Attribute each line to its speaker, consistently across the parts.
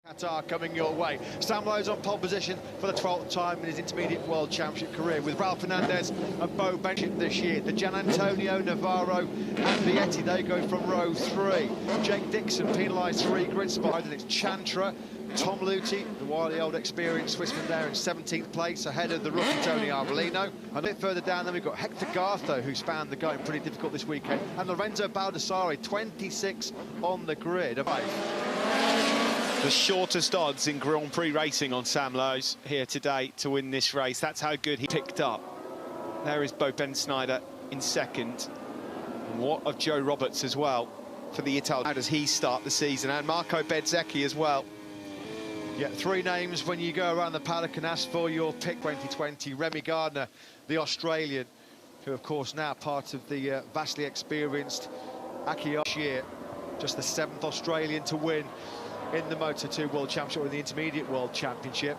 Speaker 1: Qatar coming your way. Sam Lowe's on pole position for the 12th time in his intermediate World Championship career, with Ralph Fernandez and Bo Benchit this year. The Gian Antonio, Navarro and Vietti, they go from row 3. Jake Dixon penalised 3 grid spots, and it's Chantra, Tom Luthi, the wily old experienced Swissman there in 17th place, ahead of the rookie Tony Arbolino. And a bit further down then we've got Hector Gartho, who's found the going pretty difficult this weekend, and Lorenzo Baldassarre, 26 on the grid.
Speaker 2: The shortest odds in Grand Prix racing on Sam Lowe's here today to win this race. That's how good he picked up. There is Bo Benchit in second. And what of Joe Roberts as well for the Italian? How does he start the season? And Marco Bezzecchi as well.
Speaker 1: Yeah, 3 names when you go around the paddock and ask for your pick 2020. Remy Gardner, the Australian, who of course now part of the vastly experienced Aki year. Just the 7th Australian to win in the Moto2 World Championship or the Intermediate World Championship.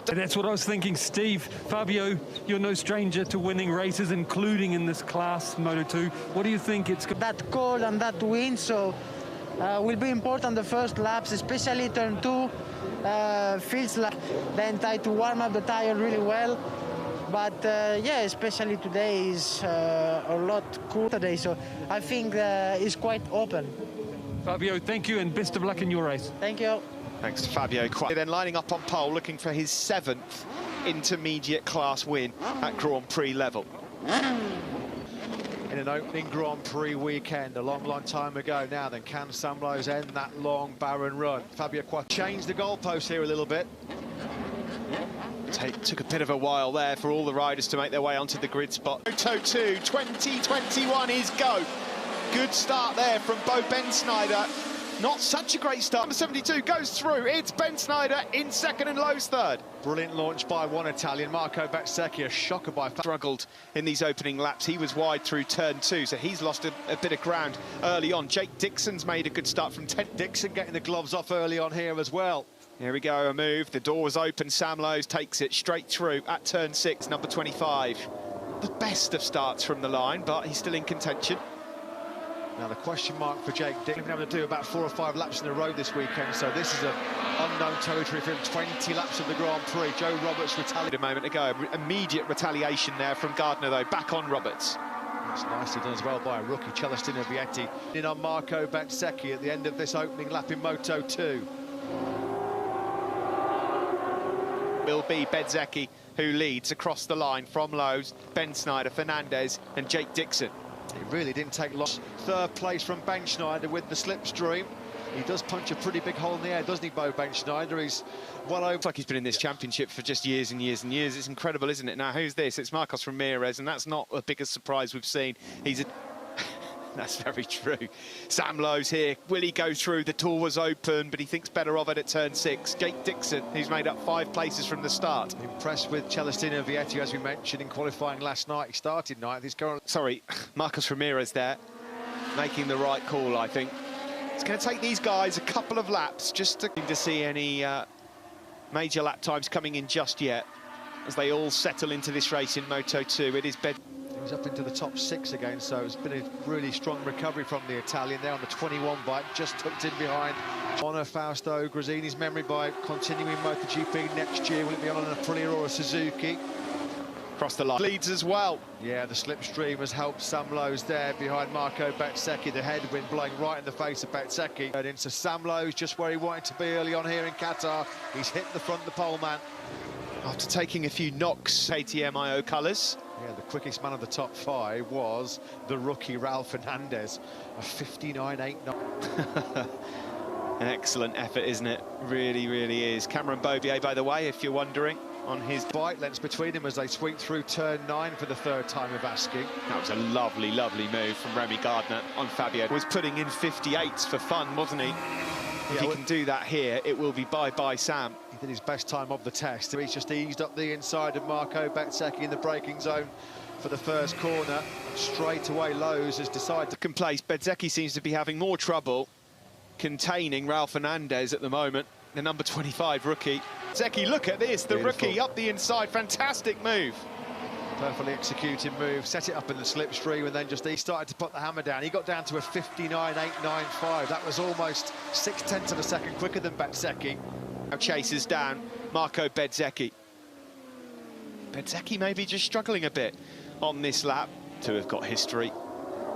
Speaker 3: That's what I was thinking, Steve. Fabio, you're no stranger to winning races, including in this class, Moto2. What do you think it's...
Speaker 4: That cold and that wind, so will be important the first laps, especially turn 2. Feels like then try to warm up the tire really well. But yeah, especially today is a lot cool today, so I think it's quite open.
Speaker 3: Fabio, thank you and best of luck in your race.
Speaker 4: Thank you.
Speaker 2: Thanks to Fabio. Then lining up on pole, looking for his 7th intermediate class win at Grand Prix level.
Speaker 1: In an opening Grand Prix weekend, a long time ago now, then can Sam Lowe's end that long, barren run? Fabio changed the goalpost here a little bit.
Speaker 2: Took a bit of a while there for all the riders to make their way onto the grid spot. Moto2 2021 is go. Good start there from Bo Benchit. Not such a great start. Number 72 goes through. It's Benchit in second and Lowe's third.
Speaker 1: Brilliant launch by one Italian, Marco Bezzecchi, a shocker by...
Speaker 2: Struggled in these opening laps. He was wide through turn 2, so he's lost a bit of ground early on. Jake Dixon's made a good start from 10.
Speaker 1: Dixon getting the gloves off early on here as well.
Speaker 2: Here we go, a move. The door was open. Sam Lowe's takes it straight through at turn 6, number 25. The best of starts from the line, but he's still in contention.
Speaker 1: Now the question mark for Jake Dixon, been able to do about 4 or 5 laps in a row this weekend, so this is an unknown territory for him. 20 laps of the Grand Prix. Joe Roberts retaliated
Speaker 2: a moment ago. Immediate retaliation there from Gardner, though. Back on Roberts.
Speaker 1: That's nicely done as well by a rookie, Celestino Vietti. In on Marco Bezzecchi at the end of this opening lap in Moto2.
Speaker 2: Will be Bezzecchi who leads across the line from Lowe's, Benchit, Fernandez and Jake Dixon.
Speaker 1: It really didn't take long. 3rd place from Benchit with the slipstream. He does punch a pretty big hole in the air, doesn't he, Bo Benchit? He's well over...
Speaker 2: It's like he's been in this championship for just years and years and years. It's incredible, isn't it? Now, who's this? It's Marcos Ramirez, and that's not the biggest surprise we've seen. He's a... That's very true. Sam Lowe's here. Will he go through? The door was open, but he thinks better of it at turn 6. Jake Dixon, who's made up 5 places from the start.
Speaker 1: Impressed with Celestino Vietti, as we mentioned in qualifying last night. He started night. He's current...
Speaker 2: Sorry, Marcos Ramirez there, making the right call, I think. It's going to take these guys a couple of laps just to see any major lap times coming in just yet, as they all settle into this race in Moto2. It is
Speaker 1: He's up into the top 6 again, so it's been a really strong recovery from the Italian there on the 21 bike, just tucked in behind. Honor Fausto Grazzini's memory by continuing MotoGP next year. Will it be on an Aprilia or a Suzuki?
Speaker 2: Across the line. Leads as well.
Speaker 1: Yeah, the slipstream has helped Sam Lowe's there behind Marco Bezzecchi. The headwind blowing right in the face of Bezzecchi. And into Sam Lowe's, just where he wanted to be early on here in Qatar. He's hit the front of the pole man.
Speaker 2: After taking a few knocks, KTM IO colours.
Speaker 1: Yeah, the quickest man of the top 5 was the rookie Ralph Fernandez, a 59.89.
Speaker 2: An excellent effort, isn't it? Really, really is. Cameron Beaubier, by the way, if you're wondering, on his
Speaker 1: bike lengths between him as they sweep through turn 9 for the 3rd time of asking.
Speaker 2: That was a lovely, lovely move from Remy Gardner on Fabio. Was putting in 58s for fun, wasn't he? If he can do that here, it will be bye-bye Sam.
Speaker 1: He did his best time of the test. He's just eased up the inside of Marco Bezzecchi in the braking zone for the first corner. Straight away, Lowe's has decided to...
Speaker 2: Second place, Bezzecchi seems to be having more trouble containing Ralph Fernandez at the moment, the number 25 rookie. Bezzecchi, look at this, the rookie up the inside, fantastic move.
Speaker 1: Perfectly executed move, set it up in the slipstream, and then just he started to put the hammer down. He got down to a 59.895. That was almost 0.6 of a second quicker than Bezzecchi.
Speaker 2: Now chases down Marco Bezzecchi. Bezzecchi maybe just struggling a bit on this lap. Two have got history.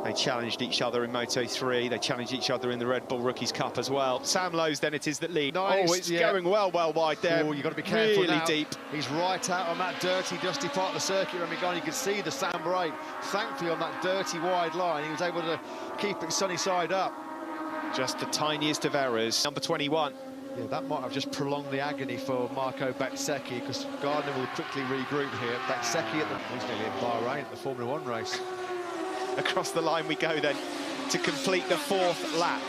Speaker 2: They challenged each other in Moto3. They challenged each other in the Red Bull Rookies Cup as well. Sam Lowe's then it is that lead.
Speaker 1: Nice,
Speaker 2: oh, it's going well wide there.
Speaker 1: Oh, you've got to be careful
Speaker 2: really
Speaker 1: now.
Speaker 2: Deep.
Speaker 1: He's right out on that dirty, dusty part of the circuit. You can see the Sam brake. Thankfully, on that dirty, wide line, he was able to keep it sunny side up.
Speaker 2: Just the tiniest of errors. Number 21.
Speaker 1: Yeah, that might have just prolonged the agony for Marco Bezzecchi, because Gardner will quickly regroup here. Bezzecchi he's nearly in Bahrain at the Formula 1 race.
Speaker 2: Across the line we go then to complete the fourth lap.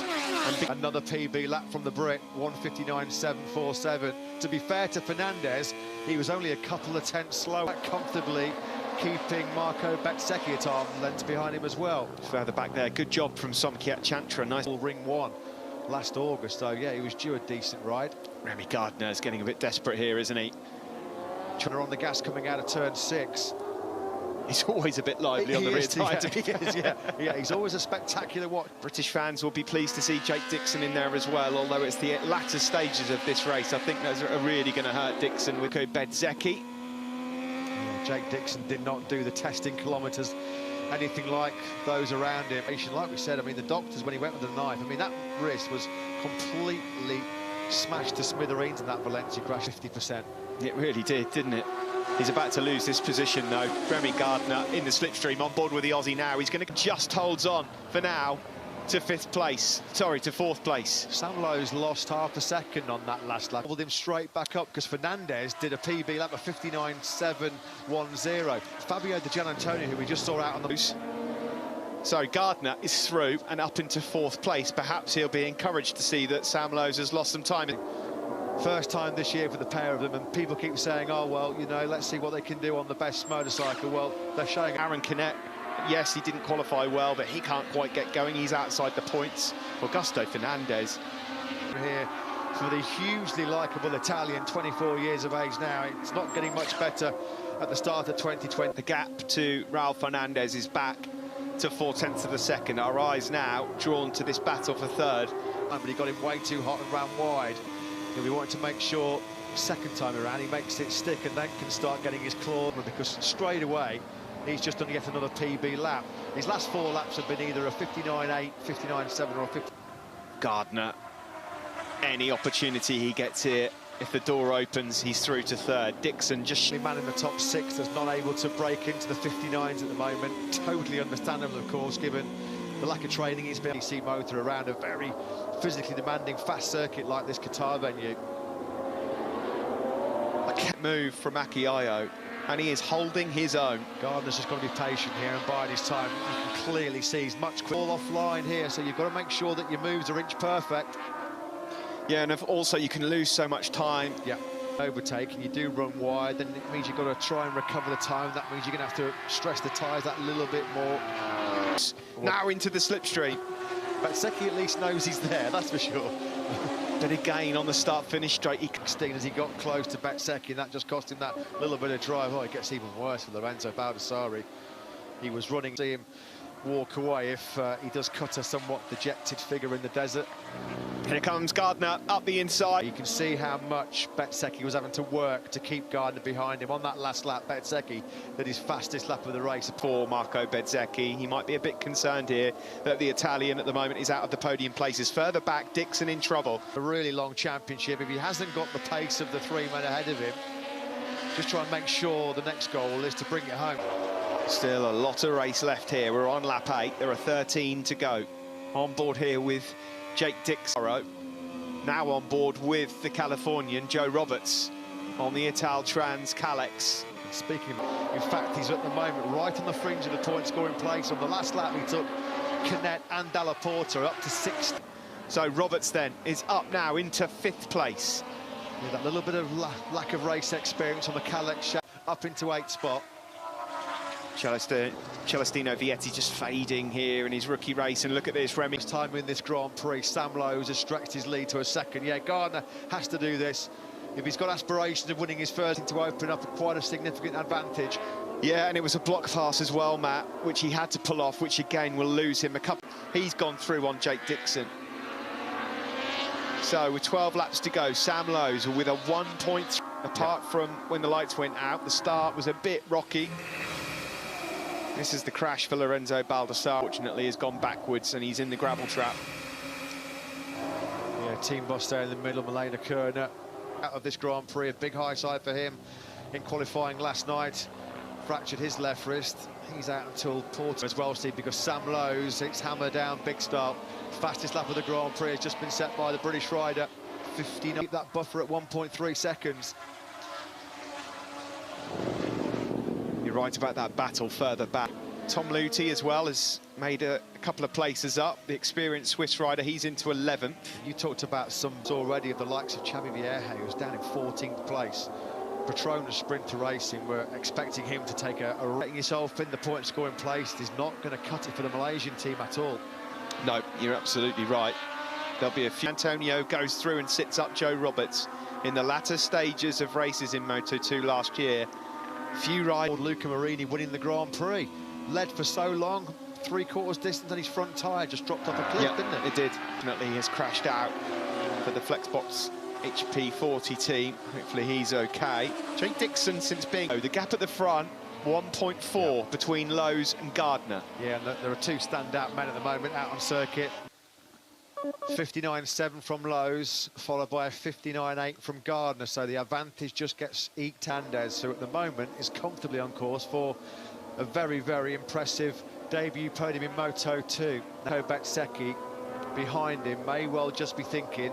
Speaker 1: And another PB lap from the Brit, 1:59.747. To be fair to Fernandez, he was only a couple of tenths slow, comfortably keeping Marco Bezzecchi at arm's length behind him as well.
Speaker 2: Further back there, good job from Somkiat Chantra. Nice.
Speaker 1: Ring 1 last August, so yeah, he was due a decent ride.
Speaker 2: Remy Gardner's getting a bit desperate here, isn't he?
Speaker 1: On the gas coming out of turn 6.
Speaker 2: He's always a bit lively on the rear tyre.
Speaker 1: Yeah, he's always a spectacular watch.
Speaker 2: British fans will be pleased to see Jake Dixon in there as well, although it's the latter stages of this race. I think those are really going to hurt Dixon with Bezzecchi.
Speaker 1: Yeah, Jake Dixon did not do the testing kilometres anything like those around him. Like we said, I mean, the doctors, when he went with the knife, I mean, that wrist was completely smashed to smithereens in that Valencia crash, 50%.
Speaker 2: It really did, didn't it? He's about to lose this position, though. Remy Gardner in the slipstream, on board with the Aussie now. He's going to just holds on for now to fourth place.
Speaker 1: Sam Lowe's lost half a second on that last lap. Pulled him straight back up because Fernandez did a PB lap of 59.710. Fabio Di Gianantonio, who we just saw out on the loose.
Speaker 2: So Gardner is through and up into fourth place. Perhaps he'll be encouraged to see that Sam Lowe's has lost some time.
Speaker 1: First time this year for the pair of them, and people keep saying, oh, well, you know, let's see what they can do on the best motorcycle. Well, they're showing.
Speaker 2: Aaron Canet, yes, he didn't qualify well, but he can't quite get going. He's outside the points. Augusto Fernandez.
Speaker 1: Here for the hugely likeable Italian, 24 years of age now. It's not getting much better at the start of 2020.
Speaker 2: The gap to Raul Fernandez is back to 0.4 of a second. Our eyes now drawn to this battle for third.
Speaker 1: But he got him way too hot and ran wide. And we wanted to make sure second time around he makes it stick and then can start getting his claw, because straight away he's just done yet another PB lap. His last 4 laps have been either a 59.8, 59.7 or a 50.
Speaker 2: Gardner, any opportunity he gets here, if the door opens, he's through to third. Dixon just...
Speaker 1: The man in the top 6 that's not able to break into the 59s at the moment. Totally understandable, of course, given the lack of training he's been. DC motor around a very physically demanding fast circuit like this Qatar venue.
Speaker 2: A move from Akiayo, and he is holding his own.
Speaker 1: Gardner's just got to be patient here and bide his time. You can clearly see he's much quicker. All offline here, so you've got to make sure that your moves are inch perfect.
Speaker 2: Yeah, and also you can lose so much time.
Speaker 1: Yeah, overtake, and you do run wide, then it means you've got to try and recover the time. That means you're going to have to stress the tyres that little bit more.
Speaker 2: Now into the slipstream.
Speaker 1: Bezzecchi at least knows he's there, that's for sure.
Speaker 2: But again, on the start-finish straight,
Speaker 1: as he got close to Bezzecchi, and that just cost him that little bit of drive. Oh, it gets even worse for Lorenzo Baldassarri. He was running, see him walk away if he does cut a somewhat dejected figure in the desert.
Speaker 2: Here comes Gardner up the inside.
Speaker 1: You can see how much Bezzecchi was having to work to keep Gardner behind him. On that last lap, Bezzecchi did his fastest lap of the race.
Speaker 2: For Marco Bezzecchi, he might be a bit concerned here that the Italian at the moment is out of the podium places. Further back, Dixon in trouble.
Speaker 1: A really long championship. If he hasn't got the pace of the 3 men ahead of him, just try and make sure the next goal is to bring it home.
Speaker 2: Still a lot of race left here. We're on lap 8. There are 13 to go. On board here with Jake Dixon. Now on board with the Californian Joe Roberts on the Italtrans Calex.
Speaker 1: Speaking of, in fact, he's at the moment right on the fringe of the point scoring place. On the last lap, he took Canet and Dalla Porta up to 6th.
Speaker 2: So Roberts then is up now into 5th place.
Speaker 1: Yeah, that little bit of lack of race experience on the Calex up into 8th spot.
Speaker 2: Celestino Vietti just fading here in his rookie race, and look at this, Remy.
Speaker 1: Time in this Grand Prix, Sam Lowe's has stretched his lead to a second. Yeah, Gardner has to do this. If he's got aspirations of winning his first, to open up quite a significant advantage.
Speaker 2: Yeah, and it was a block pass as well, Matt, which he had to pull off, which again will lose him a couple. He's gone through on Jake Dixon. So with 12 laps to go, Sam Lowes with a 1.3. Apart from when the lights went out, the start was a bit rocky. This is the crash for Lorenzo Baldassarre. Fortunately, has gone backwards and he's in the gravel trap.
Speaker 1: Yeah, team boss there in the middle, Milena Kerner, out of this Grand Prix. A big high side for him in qualifying last night. Fractured his left wrist. He's out until Porto as well, Steve, because Sam Lowes, it's hammer down, big start. Fastest lap of the Grand Prix has just been set by the British rider. 59. Keep that buffer at 1.3 seconds.
Speaker 2: You're right about that battle further back. Tom Luthi as well has made a couple of places up. The experienced Swiss rider, he's into 11th.
Speaker 1: You talked about some already of the likes of Xavi Vierge, who's down in 14th place. Petronas Sprinter Racing were expecting him to take getting yourself in the point scoring place is not going to cut it for the Malaysian team at all.
Speaker 2: No, you're absolutely right. There'll be a few. Antonio goes through and sits up Joe Roberts in the latter stages of races in Moto2 last year. Few riders.
Speaker 1: Luca Marini winning the Grand Prix. Led for so long, 3/4 distance, and his front tyre just dropped off a cliff, didn't it?
Speaker 2: It did. Definitely has crashed out for the Flexbox HP40 team. Hopefully he's okay. Jake Dixon, since being the gap at the front, 1.4 between Lowes and Gardner.
Speaker 1: Yeah, and there are two standout men at the moment out on circuit. 59.7 from Lowes, followed by a 59.8 from Gardner, so the advantage just gets eked. Andes, who at the moment is comfortably on course for a very, very impressive debut podium in Moto2. Bezzecchi behind him may well just be thinking,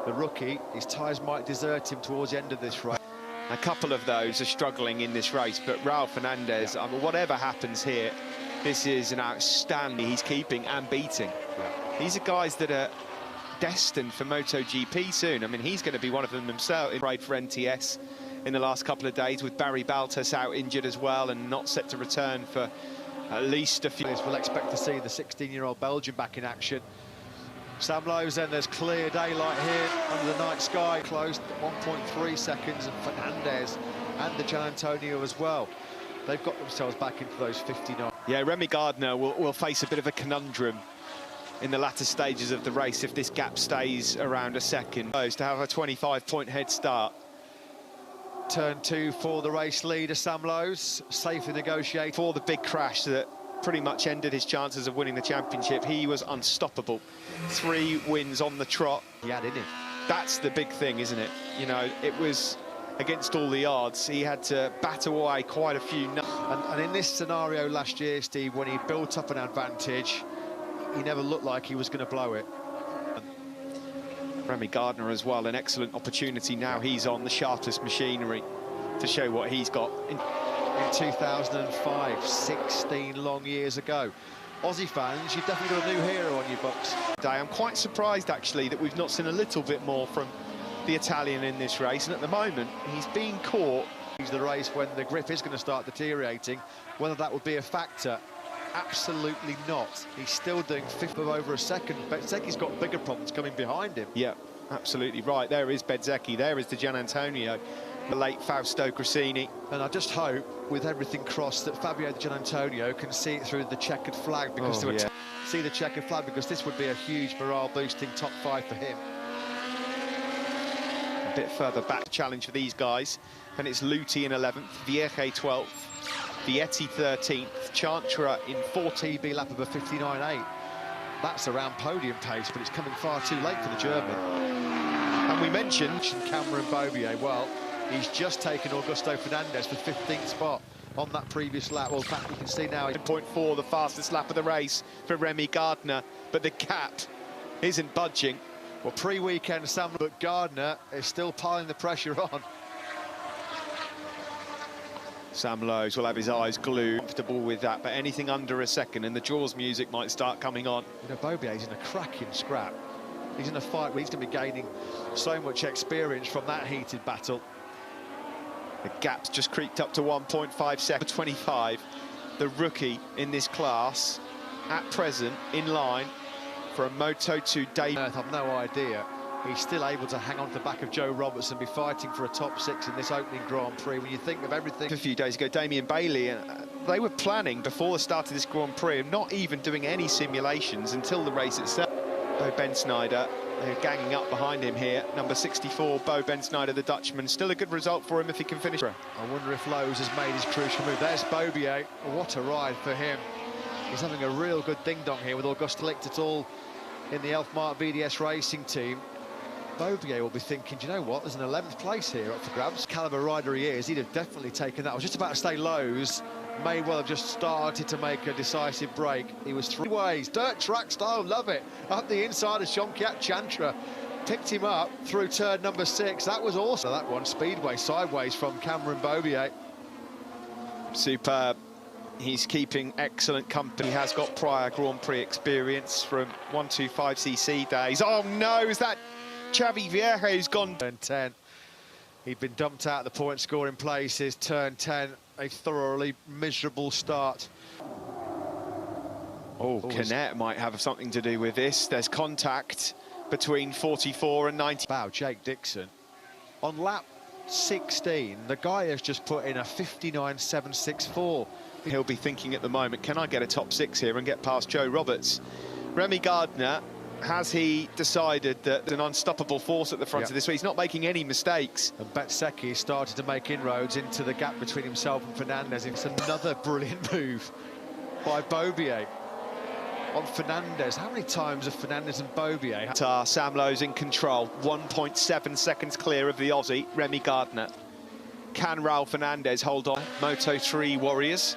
Speaker 1: the rookie, his tyres might desert him towards the end of this race.
Speaker 2: A couple of those are struggling in this race, but Raul Fernandez, I mean, whatever happens here, this is an outstanding. He's keeping and beating. These are guys that are destined for MotoGP soon. I mean, he's going to be one of them himself. He rode for NTS in the last couple of days with Barry Baltas out injured as well and not set to return for at least a few.
Speaker 1: We'll expect to see the 16-year-old Belgian back in action. Sam Lowes, then there's clear daylight here under the night sky. Closed 1.3 seconds, and Fernandez and the Gian Antonio as well. They've got themselves back into those 59.
Speaker 2: Yeah, Remy Gardner will face a bit of a conundrum in the latter stages of the race if this gap stays around a second. To have a 25-point head start.
Speaker 1: Turn 2 for the race leader, Sam Lowes, safely negotiated.
Speaker 2: For the big crash that pretty much ended his chances of winning the championship, he was unstoppable. 3 wins on the trot.
Speaker 1: He had in him.
Speaker 2: That's the big thing, isn't it? You know, it was against all the odds. He had to bat away quite a few.
Speaker 1: And in this scenario last year, Steve, when he built up an advantage, he never looked like he was going to blow it.
Speaker 2: Remy Gardner as well, an excellent opportunity now. He's on the sharpest machinery to show what he's got.
Speaker 1: In 2005, 16 long years ago. Aussie fans, you've definitely got a new hero on your books.
Speaker 2: I'm quite surprised, actually, that we've not seen a little bit more from the Italian in this race. And at the moment, he's being caught.
Speaker 1: He's the race when the grip is going to start deteriorating. Whether that would be a factor, absolutely not. He's still doing 5th of over a second. Bezzecchi's got bigger problems coming behind him.
Speaker 2: Yeah, absolutely right. There is Bezzecchi. There is the Gian Antonio, the late Fausto Grassini.
Speaker 1: And I just hope, with everything crossed, that Fabio Gian Antonio can see it through the checkered flag, because see the checkered flag, because this would be a huge morale-boosting top 5 for him.
Speaker 2: A bit further back challenge for these guys, and it's Luthi in 11th, Vierge 12th, Vietti 13th, Chantra in 14th.
Speaker 1: TB lap of a 59.8. That's around podium pace, but it's coming far too late for the German.
Speaker 2: And we mentioned
Speaker 1: Cameron Bobier. Well, he's just taken Augusto Fernandez for 15th spot on that previous lap. Well, in fact, you can see now
Speaker 2: 10.4, the fastest lap of the race for Remy Gardner, but the gap isn't budging.
Speaker 1: Well, pre-weekend, Sam, but Gardner is still piling the pressure on.
Speaker 2: Sam Lowes will have his eyes glued, comfortable with that, but anything under a second and the Jaws music might start coming on.
Speaker 1: You know, Bobier's in a cracking scrap. He's in a fight where he's going to be gaining so much experience from that heated battle.
Speaker 2: The gap's just creeped up to 1.5 seconds. 25, the rookie in this class, at present in line for a Moto2 debut.
Speaker 1: I've no idea he's still able to hang on to the back of Joe Roberts and be fighting for a top 6 in this opening Grand Prix. When you think of everything...
Speaker 2: A few days ago, Damien Bailey, they were planning before the start of this Grand Prix, not even doing any simulations until the race itself. Bo Bensnijder, they're ganging up behind him here. Number 64, Bo Bensnijder, the Dutchman. Still a good result for him if he can finish.
Speaker 1: I wonder if Lowe's has made his crucial move. There's Bobier. What a ride for him. He's having a real good ding-dong here with Auguste Lichtertal in the Elfmark VDS Racing team. Bobier will be thinking, do you know what, there's an 11th place here up for grabs. Caliber rider he is, he'd have definitely taken that. I was just about to say Lowe's may well have just started to make a decisive break. He was 3 ways, dirt track style, love it. Up the inside of Shomkiat Chantra, picked him up through turn number 6. That was awesome. That one, speedway sideways from Cameron Bobier.
Speaker 2: Superb. He's keeping excellent company. He has got prior Grand Prix experience from 125cc days. Oh no, is that Xavi Vieja who's gone?
Speaker 1: Turn 10. He'd been dumped out of the point scoring places. Turn 10, a thoroughly miserable start.
Speaker 2: Oh, Canet might have something to do with this. There's contact between 44 and 90.
Speaker 1: Wow, Jake Dixon. On lap 16, the guy has just put in a 59.764.
Speaker 2: He'll be thinking at the moment, can I get a top 6 here and get past Joe Roberts? Remy Gardner, has he decided that there's an unstoppable force at the front of this? He's not making any mistakes.
Speaker 1: And Bezzecchi started to make inroads into the gap between himself and Fernandez. It's another brilliant move by Bobier on Fernandez. How many times have Fernandez and Bobier...
Speaker 2: Sam Lowe's in control, 1.7 seconds clear of the Aussie, Remy Gardner. Can Raul Fernandez hold on? Moto3 Warriors.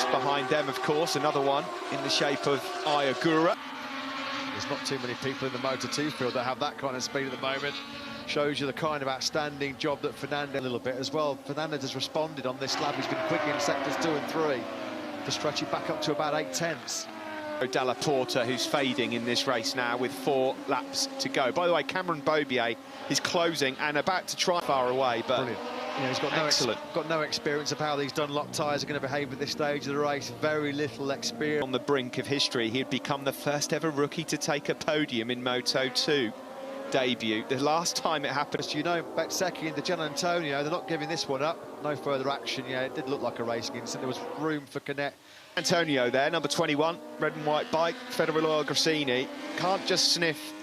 Speaker 2: Behind them, of course, another one in the shape of Ayagura.
Speaker 1: There's not too many people in the Moto2 field that have that kind of speed at the moment. Shows you the kind of outstanding job that Fernandez a little bit as well. Fernandez has responded on this lap. He's been quick in sectors 2 and 3 to stretch it back up to about 8/10.
Speaker 2: Della Porta, who's fading in this race now with 4 laps to go. By the way, Cameron Bobier is closing and about to try far away, but
Speaker 1: brilliant. You know, he's got no experience of how these Dunlop tyres are going to behave at this stage of the race. Very little experience.
Speaker 2: On the brink of history, he'd become the first ever rookie to take a podium in Moto2 debut. The last time it happened...
Speaker 1: You know, Bezzecchi and the Gian Antonio, they're not giving this one up. No further action. Yeah, it did look like a racing incident. There was room for Canet.
Speaker 2: Antonio there, number 21, red and white bike, Federal Oil Grassini. Can't just sniff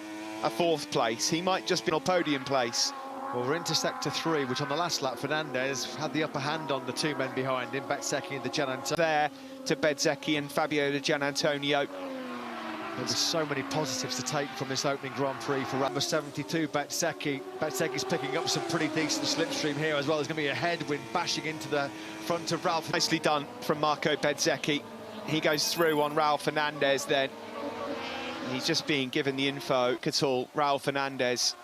Speaker 2: a 4th place. He might just be on a podium place.
Speaker 1: Well, we're into sector 3, which on the last lap, Fernandez had the upper hand on the 2 men behind him, Bezzecchi and the Gian Antonio.
Speaker 2: There to Bezzecchi and Fabio de Gian Antonio.
Speaker 1: There's so many positives to take from this opening Grand Prix for number 72, Bezzecchi. Bezzecchi's picking up some pretty decent slipstream here as well. There's going to be a headwind bashing into the front of Ralph.
Speaker 2: Nicely done from Marco Bezzecchi. He goes through on Raul Fernandez then. He's just being given the info. Qatar, Raul Fernandez.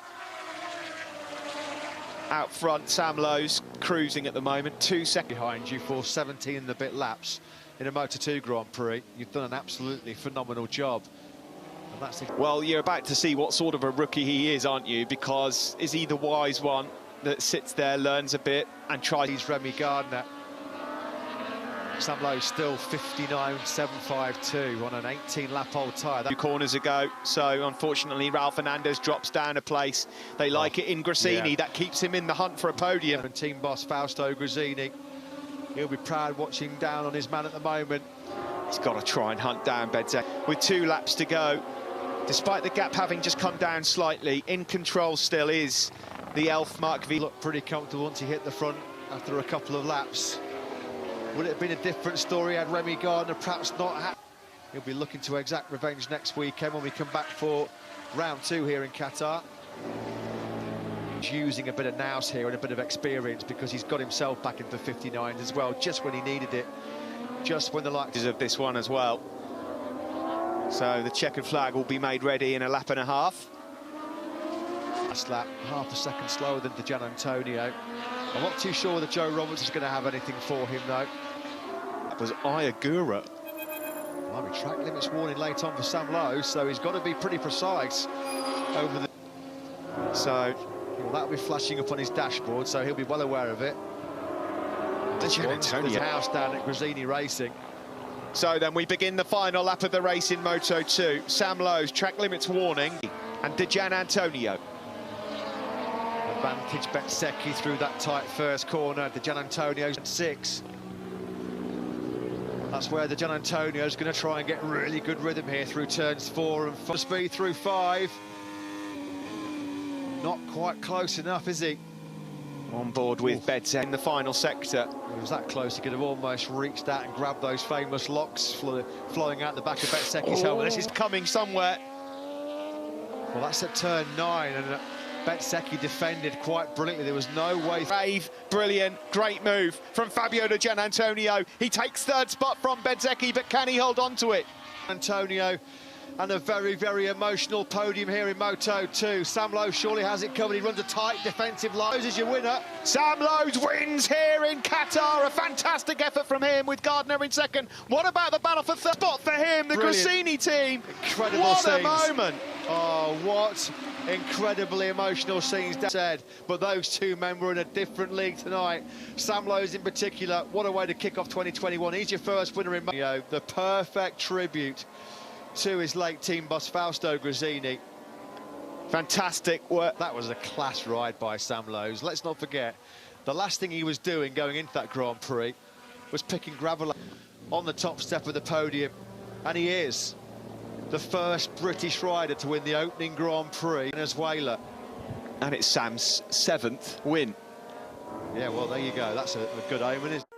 Speaker 2: Out front, Sam Lowe's cruising at the moment, 2 seconds
Speaker 1: behind you for 17 and a bit laps in a Moto2 Grand Prix. You've done an absolutely phenomenal job. And that's
Speaker 2: well, you're about to see what sort of a rookie he is, aren't you? Because is he the wise one that sits there, learns a bit and tries...
Speaker 1: He's Remy Gardner. Sam Lowe still 59.752 on an 18-lap-old tyre.
Speaker 2: 2 corners ago, so unfortunately Raul Fernandez drops down a place. They like it in Grassini. That keeps him in the hunt for a podium.
Speaker 1: And team boss Fausto Grassini, he'll be proud watching down on his man at the moment.
Speaker 2: He's got to try and hunt down Bezzecchi. With 2 laps to go, despite the gap having just come down slightly, in control still is the Elfmark V.
Speaker 1: Looked pretty comfortable once he hit the front after a couple of laps. Would it have been a different story had Remy Gardner perhaps not had? He'll be looking to exact revenge next weekend when we come back for round 2 here in Qatar. He's using a bit of nous here and a bit of experience because he's got himself back into 59s as well, just when he needed it, just when the likes
Speaker 2: of this one as well. So the checkered flag will be made ready in a lap and a half.
Speaker 1: Last lap, half a second slower than Gian Antonio. I'm not too sure that Joe Roberts is going to have anything for him, though.
Speaker 2: That was Ayagura.
Speaker 1: Well, track limits warning late on for Sam Lowe, so he's got to be pretty precise over the... So, well, that'll be flashing up on his dashboard, so he'll be well aware of it. There's a house down at Grassini Racing.
Speaker 2: So then we begin the final lap of the race in Moto2. Sam Lowe's track limits warning. and Gian Antonio.
Speaker 1: Advantage Bezzecchi through that tight first corner. Gian Antonio's at 6. That's where Gian Antonio's going to try and get really good rhythm here through turns 4 and 5. Speed through 5. Not quite close enough, is he?
Speaker 2: On board with Bezzecchi in the final sector.
Speaker 1: He was that close, he could have almost reached out and grabbed those famous locks flowing out the back of Bezzecchi's helmet.
Speaker 2: This is coming somewhere.
Speaker 1: Well, that's at turn 9, and Bezzecchi defended quite brilliantly. There was no way.
Speaker 2: Brave, brilliant, great move from Fabio to Gian Antonio. He takes third spot from Bezzecchi, but can he hold on to it?
Speaker 1: Antonio, and a very, very emotional podium here in Moto2. Sam Lowe surely has it covered. He runs a tight defensive line. This is your winner.
Speaker 2: Sam Lowe wins here in Qatar. A fantastic effort from him with Gardner in second. What about the battle for third spot for him? The Grassini team.
Speaker 1: Incredible
Speaker 2: what
Speaker 1: scenes.
Speaker 2: A moment.
Speaker 1: Oh, what incredibly emotional scenes said. But those two men were in a different league tonight. Sam Lowe's in particular. What a way to kick off 2021. He's your first winner in Moto. The perfect tribute to his late team boss Fausto Grassini.
Speaker 2: Fantastic work.
Speaker 1: That was a class ride by Sam Lowe. Let's not forget, the last thing he was doing going into that Grand Prix was picking gravel on the top step of the podium, and he is the first British rider to win the opening Grand Prix in Venezuela.
Speaker 2: And it's Sam's 7th win.
Speaker 1: Yeah, well, there you go. That's a good omen, isn't it?